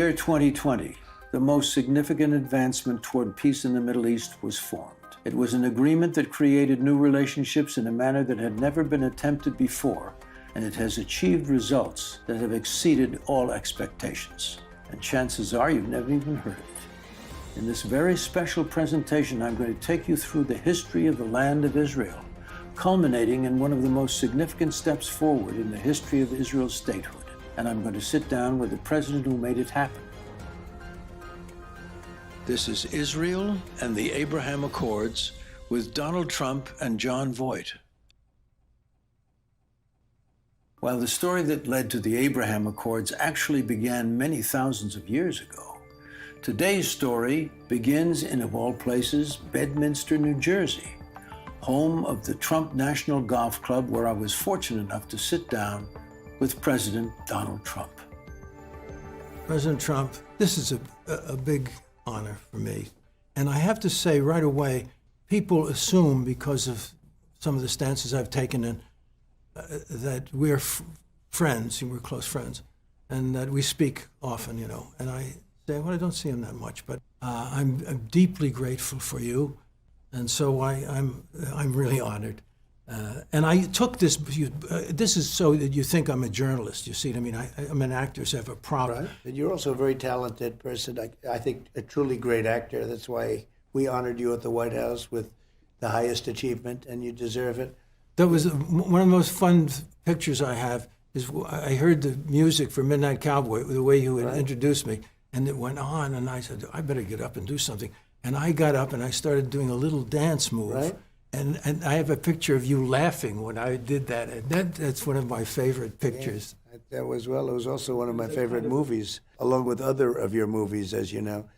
year 2020, the most significant advancement toward peace in the Middle East was formed. It was an agreement that created new relationships in a manner that had never been attempted before, and it has achieved results that have exceeded all expectations. And chances are you've never even heard of it. In this very special presentation, I'm going to take you through the history of the land of Israel, culminating in one of the most significant steps forward in the history of Israel's statehood. And I'm going to sit down with the president who made it happen. This is Israel and the Abraham Accords with Donald Trump and Jon Voight. While the story that led to the Abraham Accords actually began many thousands of years ago, today's story begins in, of all places, Bedminster, New Jersey, home of the Trump National Golf Club, where I was fortunate enough to sit down with President Donald Trump. President Trump, this is a big honor for me. And I have to say right away, people assume, because of some of the stances I've taken, that we're friends, and we're close friends, and that we speak often, you know. And I say, well, I don't see him that much, but I'm deeply grateful for you. And so I'm really honored. And I took this, this is so that you think I'm a journalist, you see what I mean? I'm an actor, so I have a problem. Right. And you're also a very talented person. I think a truly great actor. That's why we honored you at the White House with the highest achievement, and you deserve it. That was one of the most fun pictures I have. Is I heard the music for Midnight Cowboy, the way you had introduced me, and it went on, and I said, I better get up and do something. And I got up and I started doing a little dance move. Right. And I have a picture of you laughing when I did that. And that's one of my favorite pictures. Yeah, that was, well, it was also one of my favorite movies, along with other of your movies, as you know.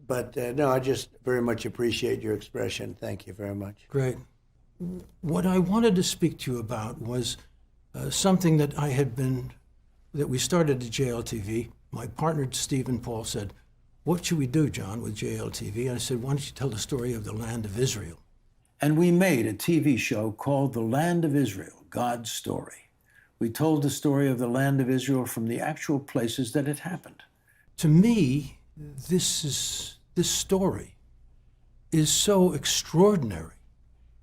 But no, I just very much appreciate your expression. Thank you very much. Great. What I wanted to speak to you about was something that that we started at JLTV. My partner, Stephen Paul, said, what should we do, John, with JLTV? And I said, why don't you tell the story of the land of Israel? And we made a TV show called The Land of Israel, God's Story. We told the story of the land of Israel from the actual places that it happened. To me, this story is so extraordinary.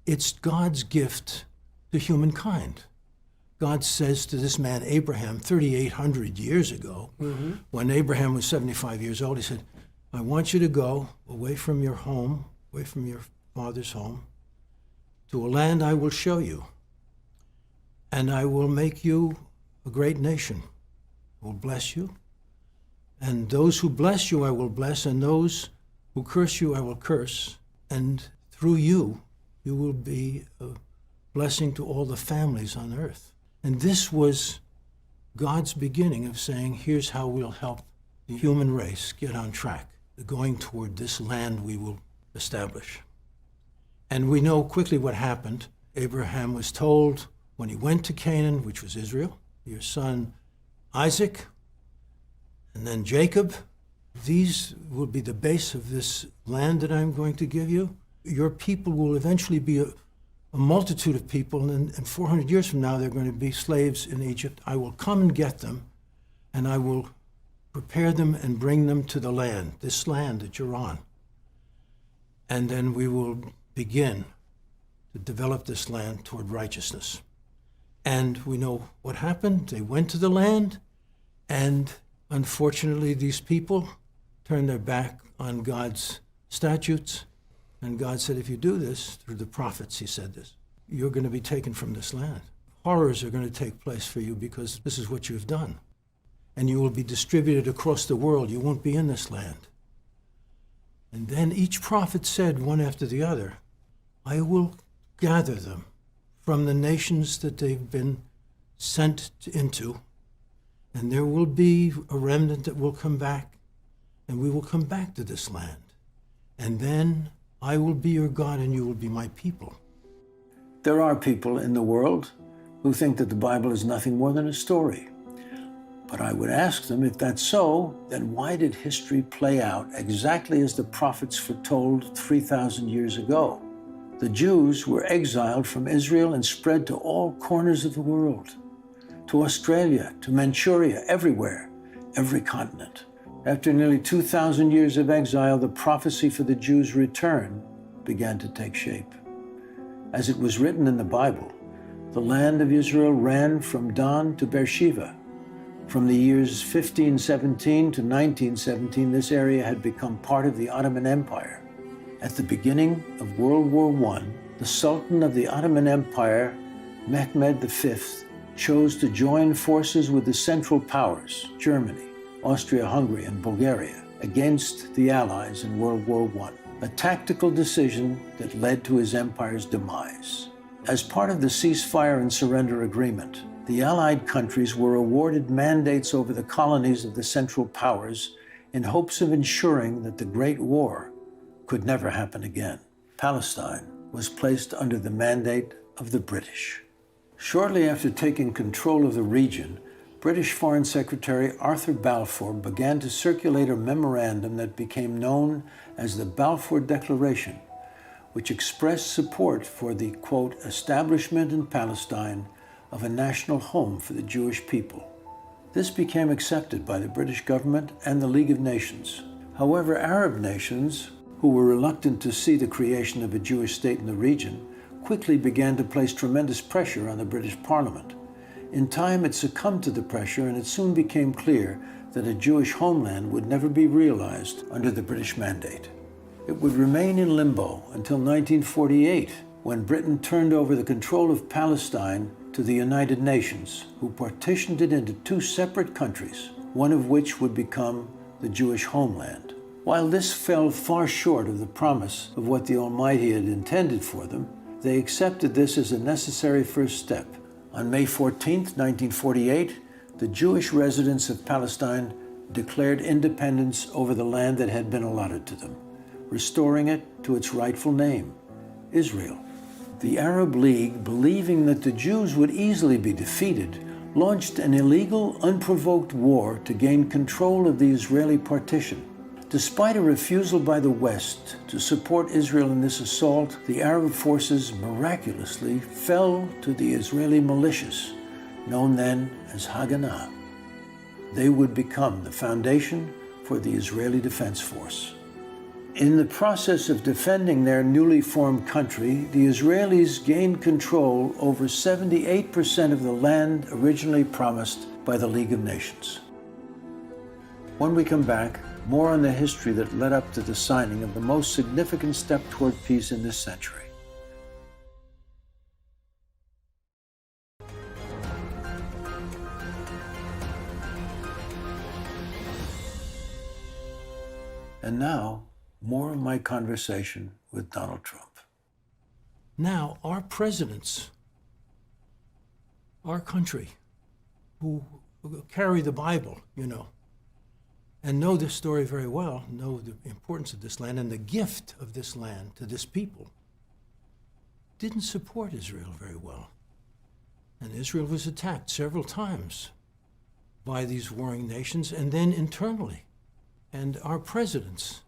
It's God's gift to humankind. God says to this man, Abraham, 3,800 years ago, when Abraham was 75 years old, he said, I want you to go away from your home, away from your father's home, to a land I will show you, and I will make you a great nation. I will bless you, and those who bless you I will bless, and those who curse you I will curse, and through you, you will be a blessing to all the families on earth. And this was God's beginning of saying, here's how we'll help the human race get on track, going toward this land we will establish. And we know quickly what happened. Abraham was told when he went to Canaan, which was Israel, your son Isaac, and then Jacob, these will be the base of this land that I'm going to give you. Your people will eventually be a multitude of people, and 400 years from now, they're going to be slaves in Egypt. I will come and get them, and I will prepare them and bring them to the land, this land that you're on. And then we will begin to develop this land toward righteousness. And we know what happened. They went to the land, and unfortunately, these people turned their back on God's statutes. And God said, if you do this, through the prophets, he said this, you're going to be taken from this land. Horrors are going to take place for you because this is what you've done. And you will be distributed across the world. You won't be in this land. And then each prophet said, one after the other, I will gather them from the nations that they've been sent into, and there will be a remnant that will come back, and we will come back to this land. And then I will be your God, and you will be my people. There are people in the world who think that the Bible is nothing more than a story. But I would ask them, if that's so, then why did history play out exactly as the prophets foretold 3,000 years ago? The Jews were exiled from Israel and spread to all corners of the world, to Australia, to Manchuria, everywhere, every continent. After nearly 2,000 years of exile, the prophecy for the Jews' return began to take shape. As it was written in the Bible, the land of Israel ran from Dan to Beersheba. From the years 1517 to 1917, this area had become part of the Ottoman Empire. At the beginning of World War I, the Sultan of the Ottoman Empire, Mehmed V, chose to join forces with the Central Powers, Germany, Austria-Hungary, and Bulgaria, against the Allies in World War I, a tactical decision that led to his empire's demise. As part of the ceasefire and surrender agreement, the Allied countries were awarded mandates over the colonies of the Central Powers in hopes of ensuring that the Great War could never happen again. Palestine was placed under the mandate of the British. Shortly after taking control of the region, British Foreign Secretary Arthur Balfour began to circulate a memorandum that became known as the Balfour Declaration, which expressed support for the, quote, establishment in Palestine of a national home for the Jewish people. This became accepted by the British government and the League of Nations. However, Arab nations, who were reluctant to see the creation of a Jewish state in the region, quickly began to place tremendous pressure on the British Parliament. In time, it succumbed to the pressure, and it soon became clear that a Jewish homeland would never be realized under the British mandate. It would remain in limbo until 1948, when Britain turned over the control of Palestine to the United Nations, who partitioned it into two separate countries, one of which would become the Jewish homeland. While this fell far short of the promise of what the Almighty had intended for them, they accepted this as a necessary first step. On May 14, 1948, the Jewish residents of Palestine declared independence over the land that had been allotted to them, restoring it to its rightful name, Israel. The Arab League, believing that the Jews would easily be defeated, launched an illegal, unprovoked war to gain control of the Israeli partition. Despite a refusal by the West to support Israel in this assault, the Arab forces miraculously fell to the Israeli militias, known then as Haganah. They would become the foundation for the Israeli Defense Force. In the process of defending their newly formed country, the Israelis gained control over 78% of the land originally promised by the League of Nations. When we come back, more on the history that led up to the signing of the most significant step toward peace in this century. And now, more of my conversation with Donald Trump. Now, our presidents, our country, who carry the Bible, and know this story very well, know the importance of this land and the gift of this land to this people, didn't support Israel very well. And Israel was attacked several times by these warring nations and then internally. And our presidents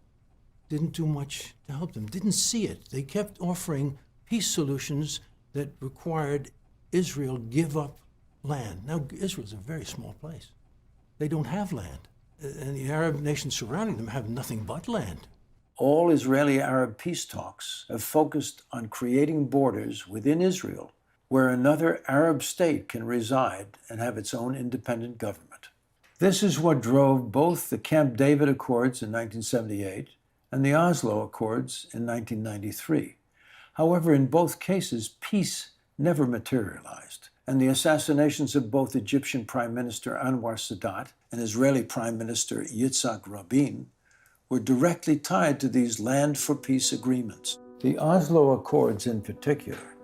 didn't do much to help them, didn't see it. They kept offering peace solutions that required Israel give up land. Now, Israel's a very small place. They don't have land. And the Arab nations surrounding them have nothing but land. All Israeli-Arab peace talks have focused on creating borders within Israel where another Arab state can reside and have its own independent government. This is what drove both the Camp David Accords in 1978 and the Oslo Accords in 1993. However, in both cases, peace never materialized, and the assassinations of both Egyptian Prime Minister Anwar Sadat and Israeli Prime Minister Yitzhak Rabin were directly tied to these land for peace agreements. The Oslo Accords in particular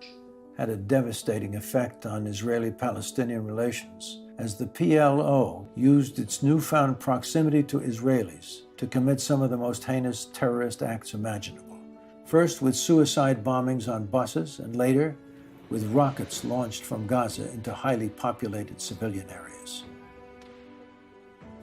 had a devastating effect on Israeli-Palestinian relations, as the PLO used its newfound proximity to Israelis to commit some of the most heinous terrorist acts imaginable. First with suicide bombings on buses, and later with rockets launched from Gaza into highly populated civilian areas.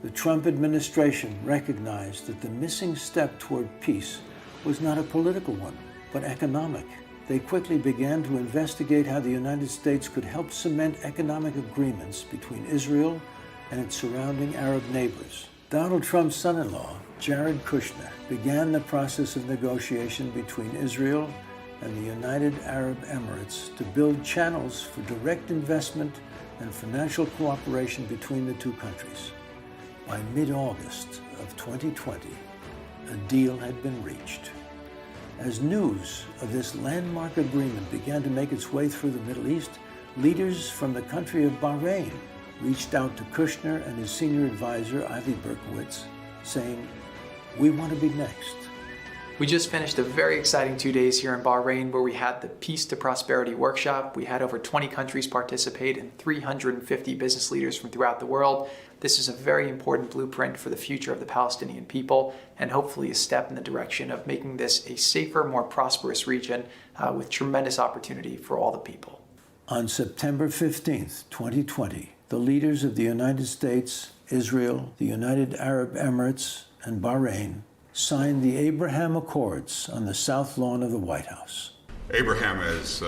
The Trump administration recognized that the missing step toward peace was not a political one, but economic. They quickly began to investigate how the United States could help cement economic agreements between Israel and its surrounding Arab neighbors. Donald Trump's son-in-law, Jared Kushner, began the process of negotiation between Israel and the United Arab Emirates to build channels for direct investment and financial cooperation between the two countries. By mid-August of 2020, a deal had been reached. As news of this landmark agreement began to make its way through the Middle East, leaders from the country of Bahrain reached out to Kushner and his senior advisor, Ivy Berkowitz, saying, "We want to be next." We just finished a very exciting 2 days here in Bahrain where we had the Peace to Prosperity workshop. We had over 20 countries participate and 350 business leaders from throughout the world. This is a very important blueprint for the future of the Palestinian people and hopefully a step in the direction of making this a safer, more prosperous region with tremendous opportunity for all the people. On September 15th, 2020, the leaders of the United States, Israel, the United Arab Emirates, and Bahrain signed the Abraham Accords on the south lawn of the White House. Abraham, as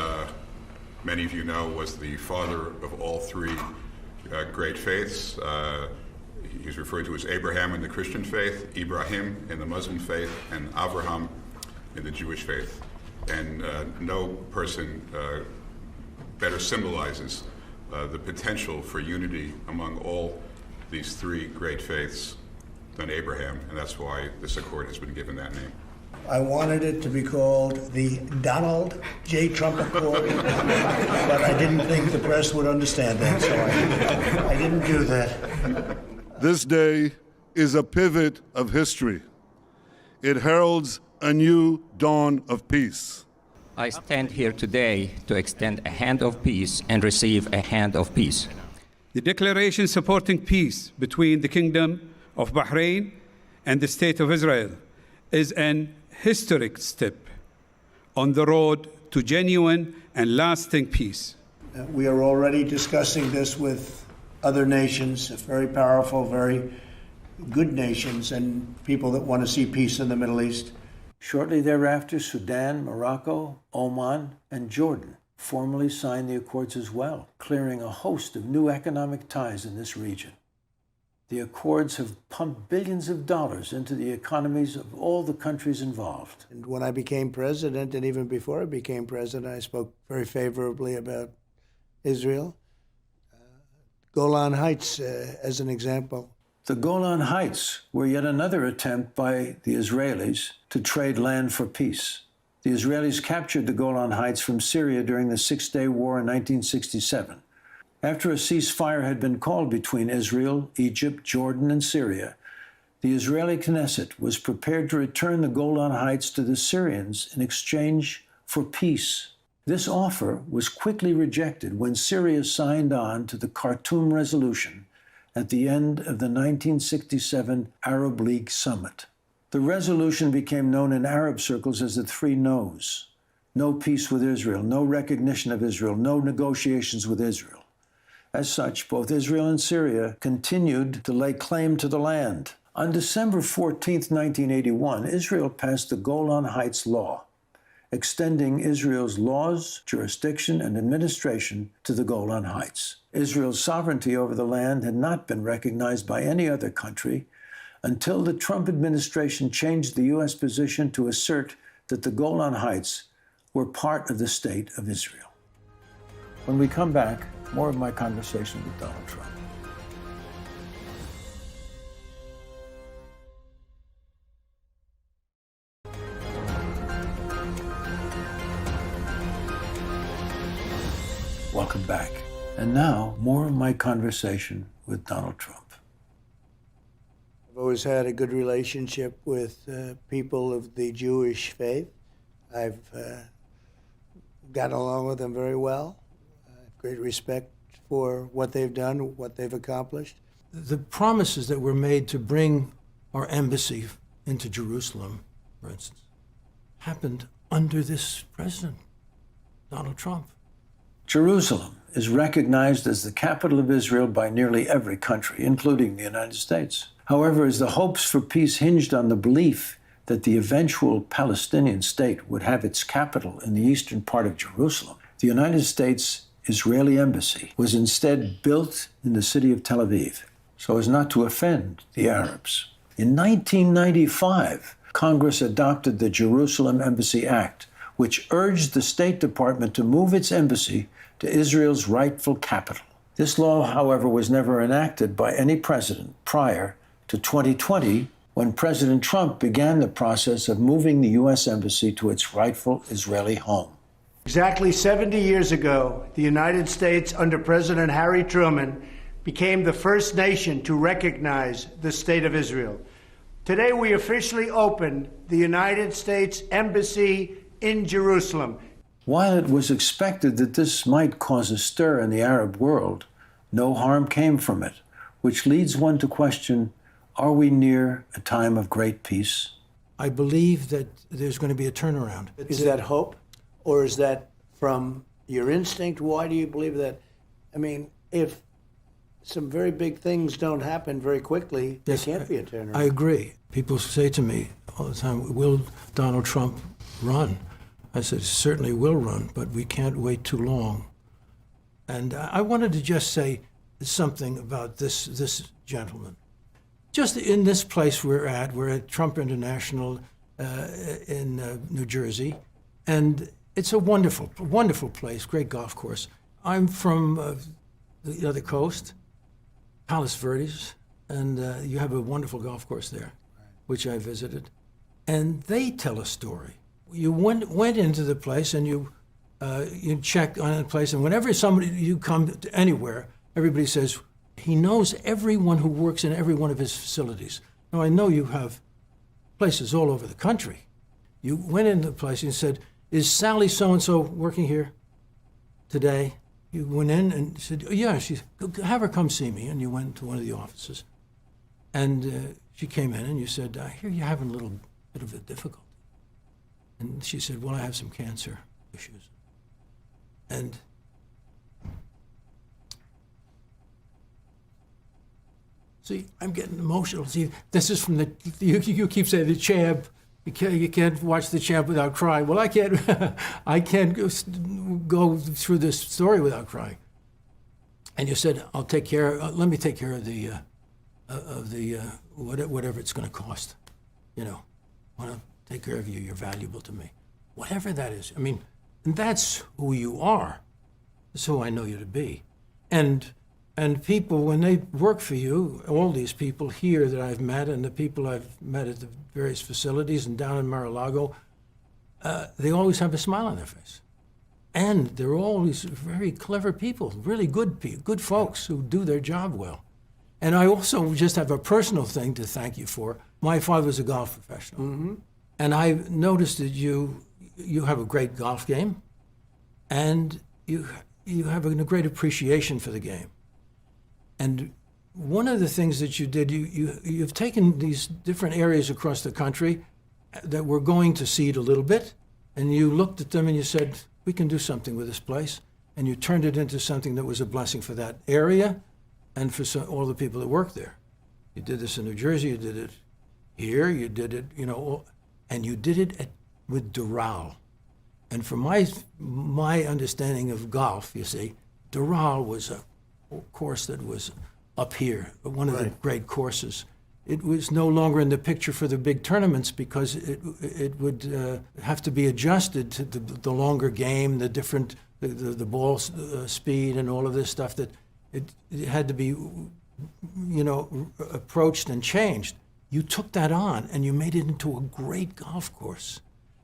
many of you know, was the father of all three great faiths. He's referred to as Abraham in the Christian faith, Ibrahim in the Muslim faith, and Avraham in the Jewish faith. And no person better symbolizes the potential for unity among all these three great faiths than Abraham, and that's why this accord has been given that name. I wanted it to be called the Donald J. Trump Accord, but I didn't think the press would understand that, so I didn't do that. This day is a pivot of history. It heralds a new dawn of peace. I stand here today to extend a hand of peace and receive a hand of peace. The declaration supporting peace between the Kingdom of Bahrain and the State of Israel is an historic step on the road to genuine and lasting peace. We are already discussing this with other nations, very powerful, very good nations, and people that want to see peace in the Middle East. Shortly thereafter, Sudan, Morocco, Oman, and Jordan formally signed the accords as well, clearing a host of new economic ties in this region. The accords have pumped billions of dollars into the economies of all the countries involved. And when I became president, and even before I became president, I spoke very favorably about Israel. Golan Heights, as an example. The Golan Heights were yet another attempt by the Israelis to trade land for peace. The Israelis captured the Golan Heights from Syria during the Six-Day War in 1967. After a ceasefire had been called between Israel, Egypt, Jordan, and Syria, the Israeli Knesset was prepared to return the Golan Heights to the Syrians in exchange for peace. This offer was quickly rejected when Syria signed on to the Khartoum Resolution at the end of the 1967 Arab League Summit. The resolution became known in Arab circles as the Three No's. No peace with Israel, no recognition of Israel, no negotiations with Israel. As such, both Israel and Syria continued to lay claim to the land. On December 14, 1981, Israel passed the Golan Heights Law, extending Israel's laws, jurisdiction, and administration to the Golan Heights. Israel's sovereignty over the land had not been recognized by any other country until the Trump administration changed the U.S. position to assert that the Golan Heights were part of the state of Israel. When we come back, more of my conversation with Donald Trump. Welcome back. And now, more of my conversation with Donald Trump. I've always had a good relationship with people of the Jewish faith. I've gotten along with them very well. Great respect for what they've done, what they've accomplished. The promises that were made to bring our embassy into Jerusalem, for instance, happened under this president, Donald Trump. Jerusalem is recognized as the capital of Israel by nearly every country, including the United States. However, as the hopes for peace hinged on the belief that the eventual Palestinian state would have its capital in the eastern part of Jerusalem, the United States Israeli embassy was instead built in the city of Tel Aviv. so as not to offend the Arabs. In 1995, Congress adopted the Jerusalem Embassy Act, which urged the State Department to move its embassy to Israel's rightful capital. This law, however, was never enacted by any president prior to 2020, when President Trump began the process of moving the U.S. Embassy to its rightful Israeli home. Exactly 70 years ago, the United States, under President Harry Truman, became the first nation to recognize the State of Israel. Today, we officially opened the United States Embassy in Jerusalem. While it was expected that this might cause a stir in the Arab world, no harm came from it, which leads one to question, are we near a time of great peace? I believe that there's going to be a turnaround. Is that hope, or is that from your instinct? Why do you believe that? I mean, if some very big things don't happen very quickly, there can't be a turnaround. I agree. People say to me all the time, will Donald Trump run? I said, certainly will run, but we can't wait too long. And I wanted to just say something about this gentleman. Just in this place we're at Trump International in New Jersey, and it's a wonderful, wonderful place, great golf course. I'm from the other coast, Palos Verdes, and you have a wonderful golf course there, which I visited. And they tell a story. You went into the place and you check on the place, and whenever you come to anywhere, everybody says, he knows everyone who works in every one of his facilities. Now, I know you have places all over the country. You went into the place and said, is Sally so-and-so working here today? You went in and said, oh, yeah, have her come see me. And you went to one of the offices. And she came in and you said, I hear you're having a little bit of a difficulty. And she said, well, I have some cancer issues. And see, I'm getting emotional. See, this is from you keep saying the champ. You can't watch the champ without crying. Well, I can't I can't go through this story without crying. And you said, I'll take care. Let me take care of the whatever it's going to cost. You know, I want to take care of you. You're valuable to me. Whatever that is. I mean, and that's who you are. That's who I know you to be. And people, when they work for you, all these people here that I've met and the people I've met at the various facilities and down in Mar-a-Lago, they always have a smile on their face. And they're always very clever people, really good people, good folks who do their job well. And I also just have a personal thing to thank you for. My father was a golf professional. Mm-hmm. And I noticed that you have a great golf game, and you have a great appreciation for the game. And one of the things that you did, you've taken these different areas across the country that were going to seed a little bit, and you looked at them and you said, we can do something with this place. And you turned it into something that was a blessing for that area and for all the people that work there. You did this in New Jersey, you did it here, you did it, and you did it with Doral. And from my understanding of golf, you see, Doral was a course that was up here, one of the great courses. It was no longer in the picture for the big tournaments because it would have to be adjusted to the longer game, the different, the ball speed and all of this stuff that it had to be, approached and changed. You took that on and you made it into a great golf course.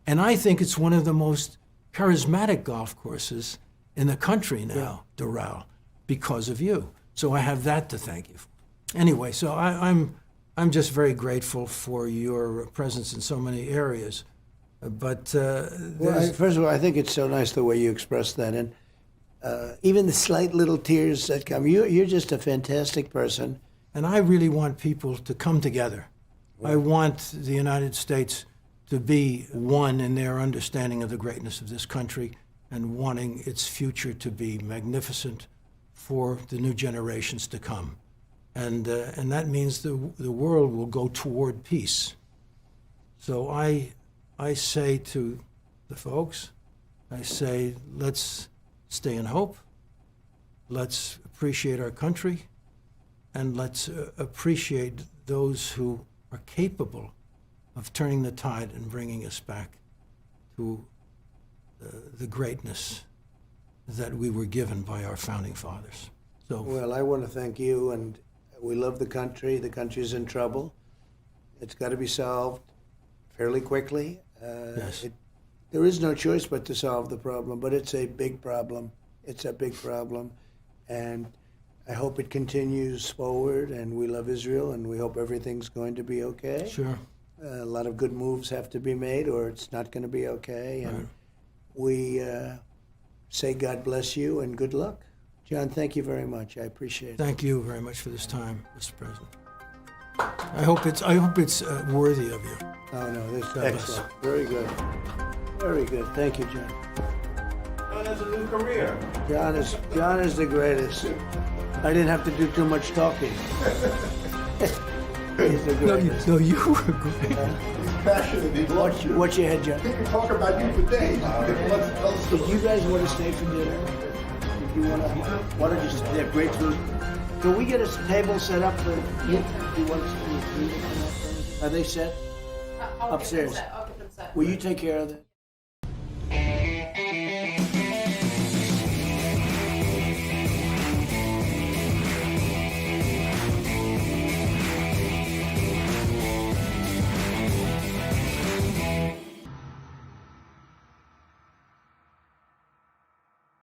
And I think it's one of the most charismatic golf courses in the country now, Doral, because of you. So I have that to thank you for. Anyway, so I'm just very grateful for your presence in so many areas. But first of all, I think it's so nice the way you express that, and even the slight little tears that come. You're just a fantastic person. And I really want people to come together. I want the United States to be one in their understanding of the greatness of this country and wanting its future to be magnificent for the new generations to come. And that means the world will go toward peace. So I say to the folks, I say, let's stay in hope. Let's appreciate our country. and let's appreciate those who are capable of turning the tide and bringing us back to the greatness that we were given by our founding fathers. So, Well, I want to thank you, and we love the country. The country's in trouble. It's got to be solved fairly quickly. Yes. There is no choice but to solve the problem, but it's a big problem. It's a big problem, and I hope it continues forward, and we love Israel, and we hope everything's going to be okay. sure. A lot of good moves have to be made, or it's not going to be okay, and we say God bless you and good luck. John, thank you very much. I appreciate it. Thank you very much for this time, Mr. President. I hope it's worthy of you. Oh, no, this is bless. excellent. Very good. Very good. Thank you, John. John has a new career. John is the greatest. I didn't have to do too much talking. He's the greatest. No, you were great. He's passionate. He loves you. What's your head, John? He can talk about you for days. Let's Did you guys want to stay for dinner? Did you want to? Why don't you? They have great food. Can we get a table set up for you? Do you want to? Are they set? I'll Upstairs. Get them set. I'll get them set. Will you take care of that?